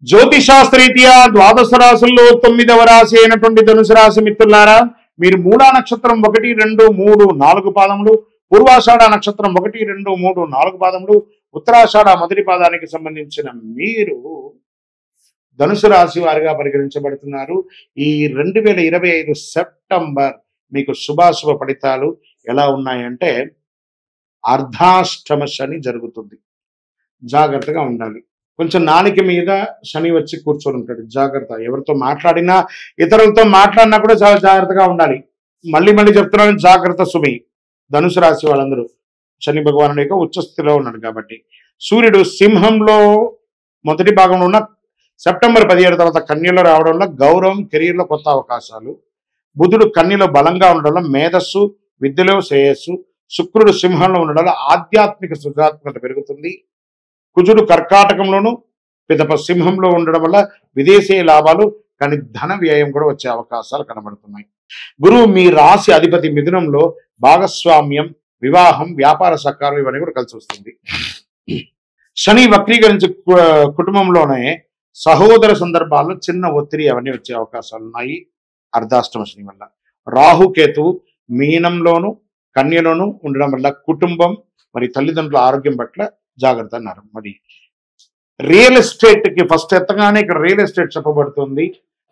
జ్యోతిశాస్త్రరీత్యా ద్వాదశ రాశుల్లో 9వ రాశి అయినటువంటి ధనుసు రాశి మిత్రులారా, మీరు మూలా నక్షత్రం 1, 2, 3, 4 పాదములు, పూర్వాషాఢ నక్షత్రం 1, 2, 3, 4 పాదములు, ఉత్తరాషాఢ మొదటి పాదానికి సంబంధించిన మీరు ధనుసు రాశి వారిగా పరిగణించబడుతున్నారు. ఈ 2025 సెప్టెంబర్ మీకు శుభాశుభ ఫలితాలు ఎలా ఉన్నాయంటే, అర్ధాష్టమ శని జరుగుతుంది. జాగ్రత్తగా ఉండాలి. కొంచెం నాలిక మీద శని వచ్చి కూర్చొని ఉంటాడు. జాగ్రత్త. ఎవరితో మాట్లాడినా, ఇతరులతో మాట్లాడినా కూడా చాలా జాగ్రత్తగా ఉండాలి. మళ్ళీ మళ్ళీ చెప్తున్నాను, జాగ్రత్త సుమి. ధనుసు రాశి వాళ్ళందరూ శని భగవానుడి యొక్క ఉచ్చస్థితిలో ఉన్నాడు కాబట్టి. సూర్యుడు సింహంలో మొదటి భాగంలో ఉన్న సెప్టెంబర్ 17 తర్వాత కన్యలో రావడం వల్ల గౌరవం, కెరీర్లో కొత్త అవకాశాలు. బుధుడు కన్యలో బలంగా ఉండడం వల్ల మేధస్సు, విద్యలో శ్రేయస్సు. శుక్రుడు సింహంలో ఉండడం వల్ల ఆధ్యాత్మిక సృజనాత్మకత పెరుగుతుంది. కుజుడు కర్కాటకంలోను పిదప సింహంలో ఉండడం వల్ల విదేశీ లాభాలు, కానీ ధన వ్యయం కూడా వచ్చే అవకాశాలు కనబడుతున్నాయి. గురువు మీ రాశి అధిపతి మిథునంలో భాగస్వామ్యం, వివాహం, వ్యాపార సహకారం ఇవన్నీ కూడా కలిసి వస్తుంది. శని వక్రీకరించి కుటుంబంలోనే సహోదర సందర్భాల్లో చిన్న ఒత్తిడి అవన్నీ వచ్చే అవకాశాలు ఉన్నాయి అర్ధాష్టమ శని వల్ల. రాహుకేతువు మీనంలోను కన్యలోను ఉండడం వల్ల కుటుంబం మరి తల్లిదండ్రుల ఆరోగ్యం పట్ల జాగ్రత్త అన్నారు. మరి రియల్ ఎస్టేట్ కి ఫస్ట్ ఎత్తగానే ఇక్కడ రియల్ ఎస్టేట్ చెప్పబడుతుంది.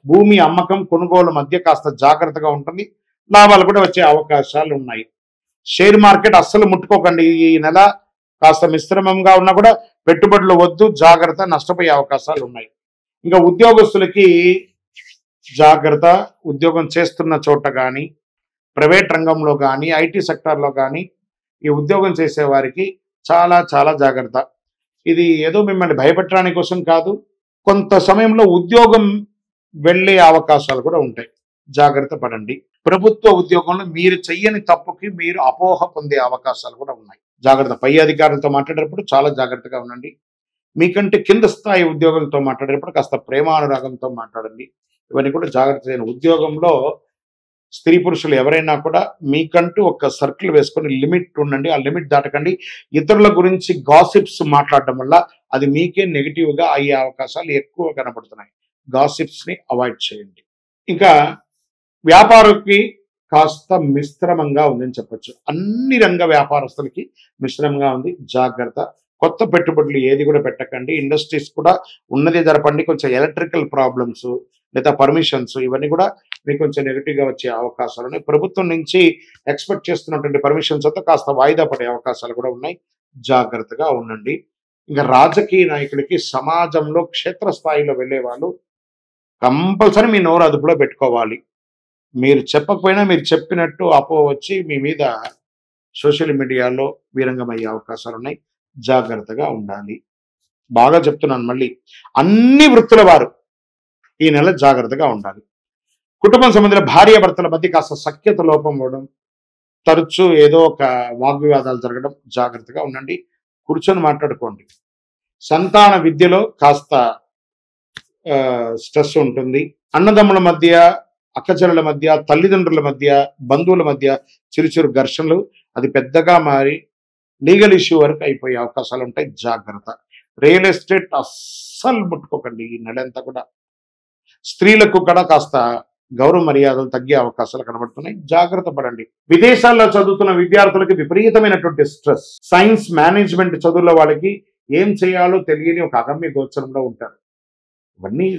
భూమి అమ్మకం, కొనుగోలు మధ్య కాస్త జాగ్రత్తగా ఉంటుంది. లాభాలు కూడా వచ్చే అవకాశాలు ఉన్నాయి. షేర్ మార్కెట్ అస్సలు ముట్టుకోకండి. ఈ నెల కాస్త మిశ్రమంగా ఉన్నా కూడా పెట్టుబడులు వద్దు, జాగ్రత్త, నష్టపోయే అవకాశాలు ఉన్నాయి. ఇంకా ఉద్యోగస్తులకి జాగ్రత్త. ఉద్యోగం చేస్తున్న చోట కానీ, ప్రైవేట్ రంగంలో కానీ, ఐటీ సెక్టార్లో కానీ ఈ ఉద్యోగం చేసే వారికి చాలా చాలా జాగ్రత్త. ఇది ఏదో మిమ్మల్ని భయపెట్టడానికి కోసం కాదు. కొంత సమయంలో ఉద్యోగం వెళ్ళే అవకాశాలు కూడా ఉంటాయి. జాగ్రత్త పడండి. ప్రభుత్వ ఉద్యోగంలో మీరు చెయ్యని తప్పుకి మీరు అపోహ పొందే అవకాశాలు కూడా ఉన్నాయి. జాగ్రత్త. పై అధికారులతో మాట్లాడేటప్పుడు చాలా జాగ్రత్తగా ఉండండి. మీకంటే కింద స్థాయి ఉద్యోగులతో మాట్లాడేటప్పుడు కాస్త ప్రేమానురాగంతో మాట్లాడండి. ఇవన్నీ కూడా జాగ్రత్త. ఉద్యోగంలో స్త్రీ పురుషులు ఎవరైనా కూడా మీకంటూ ఒక సర్కిల్ వేసుకొని లిమిట్ ఉండండి. ఆ లిమిట్ దాటకండి. ఇతరుల గురించి గాసిప్స్ మాట్లాడడం వల్ల అది మీకే నెగిటివ్ గా అయ్యే అవకాశాలు ఎక్కువ కనబడుతున్నాయి. గాసిప్స్ ని అవాయిడ్ చేయండి. ఇంకా వ్యాపారికి కాస్త మిశ్రమంగా ఉందని చెప్పొచ్చు. అన్ని రంగ వ్యాపారస్తులకి మిశ్రమంగా ఉంది. జాగ్రత్త. కొత్త పెట్టుబడులు ఏది కూడా పెట్టకండి. ఇండస్ట్రీస్ కూడా ఉన్నదే జరపండి. కొంచెం ఎలక్ట్రికల్ ప్రాబ్లమ్స్ లేదా పర్మిషన్స్ ఇవన్నీ కూడా మీకు కొంచెం నెగిటివ్ గా వచ్చే అవకాశాలు ఉన్నాయి. ప్రభుత్వం నుంచి ఎక్స్పెక్ట్ చేస్తున్నటువంటి పర్మిషన్స్ అంతా కాస్త వాయిదా పడే అవకాశాలు కూడా ఉన్నాయి. జాగ్రత్తగా ఉండండి. ఇంకా రాజకీయ నాయకులకి సమాజంలో క్షేత్రస్థాయిలో వెళ్ళే వాళ్ళు కంపల్సరీ మీ నోరు అదుపులో పెట్టుకోవాలి. మీరు చెప్పకపోయినా మీరు చెప్పినట్టు అపో వచ్చి మీ మీద సోషల్ మీడియాలో వీరంగమయ్యే అవకాశాలు ఉన్నాయి. జాగ్రత్తగా ఉండాలి. బాగా చెప్తున్నాను మళ్ళీ. అన్ని వృత్తుల వారు ఈ నెల జాగ్రత్తగా ఉండాలి. కుటుంబం సంబంధించిన భార్యాభర్తల మధ్య కాస్త సఖ్యత లోపం అవ్వడం, తరచూ ఏదో ఒక వాగ్వివాదాలు జరగడం, జాగ్రత్తగా ఉండండి. కూర్చొని మాట్లాడుకోండి. సంతాన విద్యలో కాస్త స్ట్రెస్ ఉంటుంది. అన్నదమ్ముల మధ్య, అక్కచెల్లెల మధ్య, తల్లిదండ్రుల మధ్య, బంధువుల మధ్య చిరుచిరు ఘర్షణలు అది పెద్దగా మారి లీగల్ ఇష్యూ వరకు అయిపోయే అవకాశాలు ఉంటాయి. జాగ్రత్త. రియల్ ఎస్టేట్ అస్సలు ముట్టుకోకండి ఈ నెలంతా కూడా. స్త్రీలకు కూడా కాస్త గౌరవ మర్యాదలు తగ్గే అవకాశాలు కనబడుతున్నాయి. జాగ్రత్త పడండి. విదేశాల్లో చదువుతున్న విద్యార్థులకి విపరీతమైనటువంటి స్ట్రెస్. సైన్స్, మేనేజ్మెంట్ చదువుల వాళ్ళకి ఏం చేయాలో తెలియని ఒక అగమ్య గోచరంలో ఉంటారు. ఇవన్నీ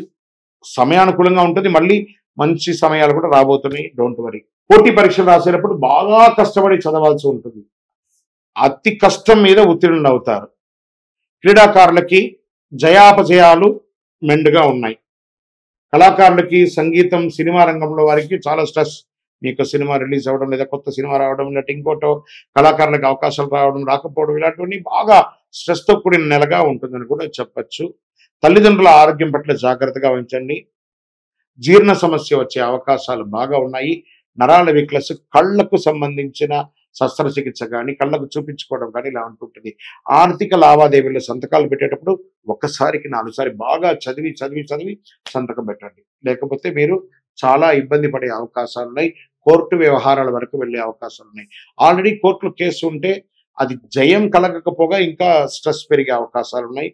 సమయానుకూలంగా ఉంటుంది. మళ్ళీ మంచి సమయాలు కూడా రాబోతున్నాయి. Don't worry. పోటీ పరీక్షలు రాసేటప్పుడు బాగా కష్టపడి చదవాల్సి ఉంటుంది. అతి కష్టం మీద ఉత్తీర్ణులు అవుతారు. క్రీడాకారులకి జయాపజయాలు మెండుగా ఉన్నాయి. కళాకారులకి సంగీతం, సినిమా రంగంలో వారికి చాలా స్ట్రెస్. మీకు సినిమా రిలీజ్ అవ్వడం, లేదా కొత్త సినిమా రావడం, లేదా ఇంకోటో కళాకారులకు అవకాశాలు రావడం, రాకపోవడం, ఇలాంటివన్నీ బాగా స్ట్రెస్తో కూడిన నెలగా ఉంటుందని కూడా చెప్పచ్చు. తల్లిదండ్రుల ఆరోగ్యం పట్ల జాగ్రత్తగా ఉంచండి. జీర్ణ సమస్య వచ్చే అవకాశాలు బాగా ఉన్నాయి. నరాల వీక్నెస్, కళ్లకు సంబంధించిన శస్త్రచికిత్స కానీ, కళ్ళకు చూపించుకోవడం కానీ ఇలా ఉంటుంటుంది. ఆర్థిక లావాదేవీల్లో సంతకాలు పెట్టేటప్పుడు ఒక్కసారికి 4 సార్లు బాగా చదివి చదివి చదివి సంతకం పెట్టండి. లేకపోతే మీరు చాలా ఇబ్బంది పడే అవకాశాలు ఉన్నాయి. కోర్టు వ్యవహారాల వరకు వెళ్ళే అవకాశాలు ఉన్నాయి. ఆల్రెడీ కోర్టులో కేసు ఉంటే అది జయం కలగకపోగా ఇంకా స్ట్రెస్ పెరిగే అవకాశాలు ఉన్నాయి.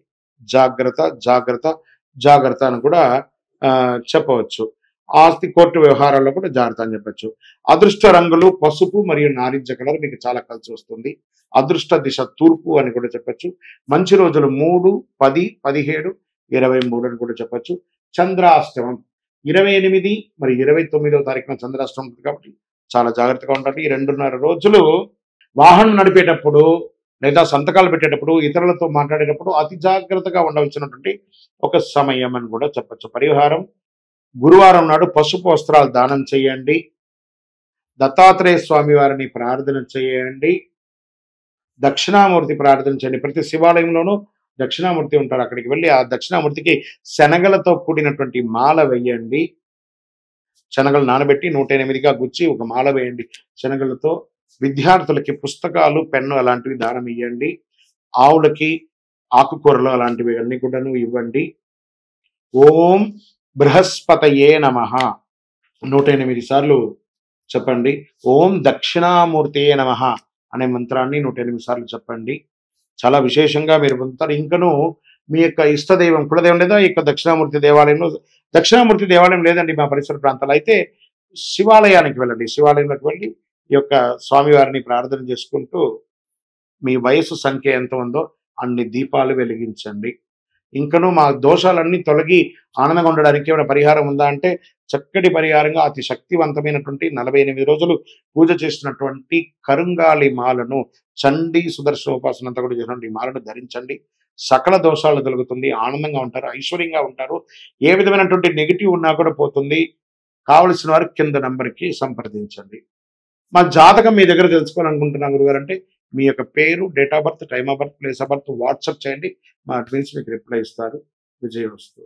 జాగ్రత్త. జాగ్రత్త అని కూడా చెప్పవచ్చు. ఆస్తి కోర్టు వ్యవహారాల్లో కూడా జాగ్రత్త అని చెప్పచ్చు. అదృష్ట రంగులు పసుపు మరియు నారింజ కలర్ మీకు చాలా కలిసి వస్తుంది. అదృష్ట దిశ తూర్పు అని కూడా చెప్పచ్చు. మంచి రోజులు 3, 10, 17, 23 అని కూడా చెప్పచ్చు. చంద్రాష్టమం 28 మరి 29వ తారీఖున చంద్రాష్టమం ఉంటుంది కాబట్టి చాలా జాగ్రత్తగా ఉండాలి. ఈ 2.5 రోజులు వాహనం నడిపేటప్పుడు లేదా సంతకాలు పెట్టేటప్పుడు ఇతరులతో మాట్లాడేటప్పుడు అతి జాగ్రత్తగా ఉండవలసినటువంటి ఒక సమయం అని కూడా చెప్పచ్చు. పరిహారం గురువారం నాడు పసుపు వస్త్రాలు దానం చేయండి. దత్తాత్రేయ స్వామి వారిని ప్రార్థన చేయండి. దక్షిణామూర్తి ప్రార్థన చేయండి. ప్రతి శివాలయంలోనూ దక్షిణామూర్తి ఉంటారు. అక్కడికి వెళ్ళి ఆ దక్షిణామూర్తికి శనగలతో కూడినటువంటి మాల వేయండి. శనగలు నానబెట్టి 108గా గుచ్చి ఒక మాల వేయండి శనగలతో. విద్యార్థులకి పుస్తకాలు, పెన్ను అలాంటివి దానం ఇవ్వండి. ఆవులకి ఆకుకూరలు అలాంటివి అన్ని కూడాను ఇవ్వండి. ఓం బృహస్పతయే నమః 108 సార్లు చెప్పండి. ఓం దక్షిణామూర్తియే నమః అనే మంత్రాన్ని 108 సార్లు చెప్పండి. చాలా విశేషంగా మీరు పొందుతారు. ఇంకను మీ యొక్క ఇష్టదైవం కులదైవం లేదా ఈ యొక్క దక్షిణామూర్తి దేవాలయంలో, దక్షిణామూర్తి దేవాలయం లేదండి మా పరిసర ప్రాంతాలు అయితే శివాలయానికి వెళ్ళండి. శివాలయంలోకి వెళ్ళి ఈ యొక్క స్వామివారిని ప్రార్థన చేసుకుంటూ మీ వయసు సంఖ్య ఎంత ఉందో అన్ని దీపాలు వెలిగించండి. ఇంకను మా దోషాలన్నీ తొలగి ఆనందంగా ఉండడానికి ఏమైనా పరిహారం ఉందా అంటే చక్కటి పరిహారంగా అతి శక్తివంతమైనటువంటి 48 రోజులు పూజ చేసినటువంటి కరుంగాలి మాలను, చండీ సుదర్శన ఉపాసన అంతా కూడా చేసినటువంటి మాలను ధరించండి. సకల దోషాలు తొలగుతుంది. ఆనందంగా ఉంటారు, ఐశ్వర్యంగా ఉంటారు. ఏ విధమైనటువంటి నెగిటివ్ ఉన్నా కూడా పోతుంది. కావలసిన వారు కింద నంబర్కి సంప్రదించండి. మా జాతకం మీ దగ్గర తెలుసుకోవాలనుకుంటున్నాను గురుగారు అంటే మీ యొక్క పేరు, date of birth, time of birth, place of birth WhatsApp చేయండి. మా ట్విన్స్ మీకు రిప్లై ఇస్తారు. విజయవస్తు.